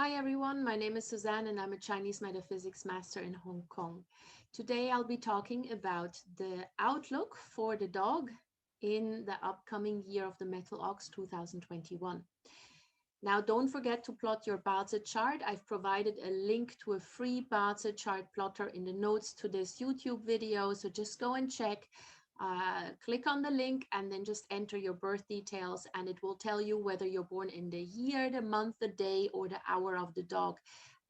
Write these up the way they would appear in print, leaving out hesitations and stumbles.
Hi everyone, my name is Suzanne and I'm a Chinese metaphysics master in Hong Kong. Today I'll be talking about the outlook for the dog in the upcoming year of the Metal Ox 2021. Now don't forget to plot your Bazi chart. I've provided a link to a free Bazi chart plotter in the notes to this YouTube video, so just go and check. Click on the link and then just enter your birth details and it will tell you whether you're born in the year, the month, the day, or the hour of the dog.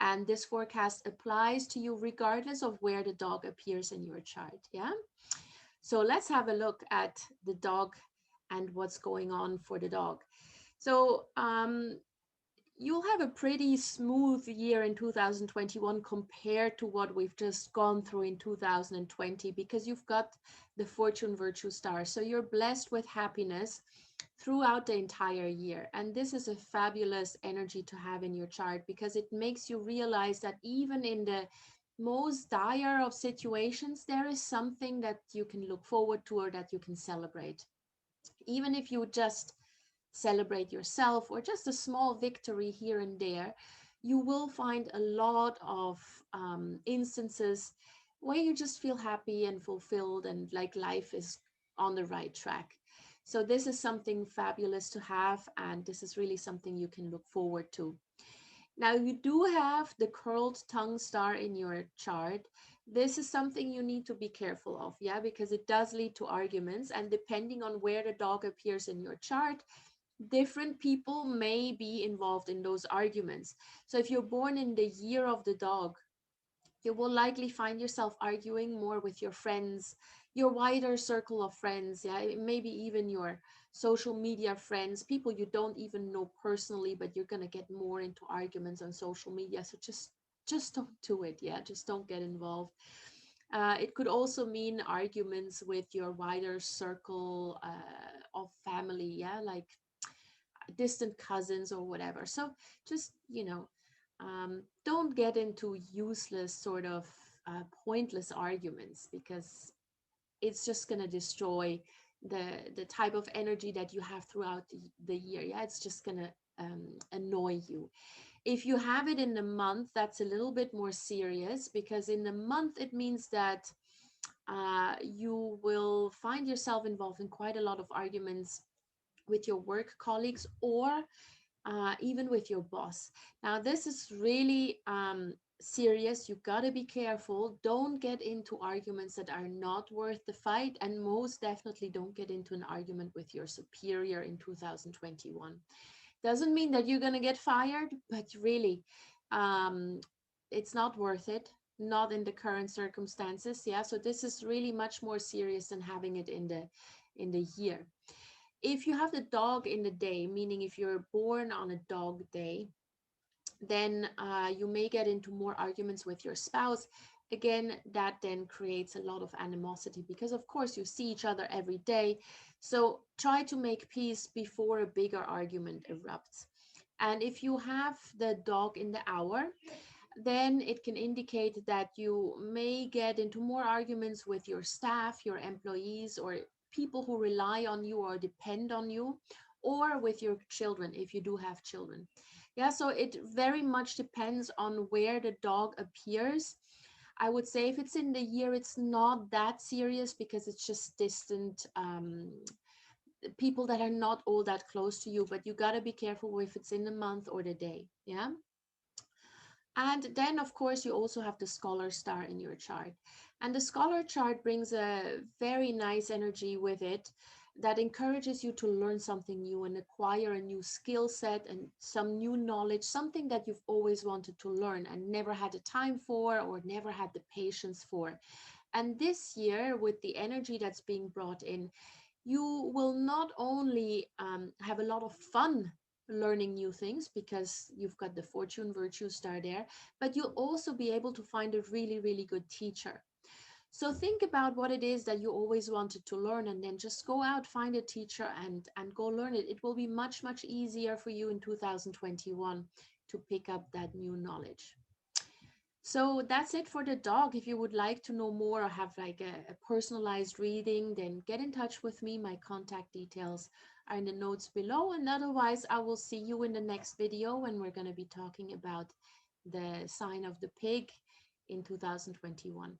And this forecast applies to you regardless of where the dog appears in your chart. Yeah. So let's have a look at the dog and what's going on for the dog. So you'll have a pretty smooth year in 2021 compared to what we've just gone through in 2020 because you've got the fortune virtue star. So you're blessed with happiness throughout the entire year. And this is a fabulous energy to have in your chart because it makes you realize that even in the most dire of situations, there is something that you can look forward to or that you can celebrate. Even if you just celebrate yourself or just a small victory here and there, you will find a lot of instances where you just feel happy and fulfilled and like life is on the right track. So this is something fabulous to have, and this is really something you can look forward to. Now, you do have the curled tongue star in your chart. This is something you need to be careful of, yeah, because it does lead to arguments. And depending on where the dog appears in your chart, different people may be involved in those arguments. So if you're born in the year of the dog, you will likely find yourself arguing more with your friends, your wider circle of friends, yeah, maybe even your social media friends, people you don't even know personally, but you're going to get more into arguments on social media. So just don't do it. Yeah, just don't get involved. It could also mean arguments with your wider circle of family, yeah, like distant cousins or whatever. So just, don't get into useless sort of pointless arguments because it's just going to destroy the type of energy that you have throughout the year. Yeah, it's just going to annoy you. If you have it in the month, that's a little bit more serious because in the month it means that you will find yourself involved in quite a lot of arguments with your work colleagues or even with your boss. Now, this is really serious. You got to be careful. Don't get into arguments that are not worth the fight. And most definitely don't get into an argument with your superior in 2021. Doesn't mean that you're going to get fired, but really, um, it's not worth it. Not in the current circumstances. Yeah. So this is really much more serious than having it in the year. If you have the dog in the day, meaning if you're born on a dog day, then you may get into more arguments with your spouse. Again, that then creates a lot of animosity because, of course, you see each other every day. So try to make peace before a bigger argument erupts. And if you have the dog in the hour, then it can indicate that you may get into more arguments with your staff, your employees, or people who rely on you or depend on you, or with your children if you do have children. Yeah, so it very much depends on where the dog appears. I would say if it's in the year, it's not that serious because it's just distant people that are not all that close to you, but you got to be careful if it's in the month or the day. Yeah. And then, of course, you also have the scholar star in your chart. And the scholar chart brings a very nice energy with it that encourages you to learn something new and acquire a new skill set and some new knowledge, something that you've always wanted to learn and never had the time for or never had the patience for. And this year, with the energy that's being brought in, you will not only have a lot of fun learning new things because you've got the fortune virtue star there, but you'll also be able to find a really, really good teacher. So think about what it is that you always wanted to learn and then just go out, find a teacher and go learn it. It will be much, much easier for you in 2021 to pick up that new knowledge. So that's it for the dog. If you would like to know more or have like a personalized reading, then get in touch with me. My contact details are in the notes below. And otherwise, I will see you in the next video when we're going to be talking about the sign of the pig in 2021.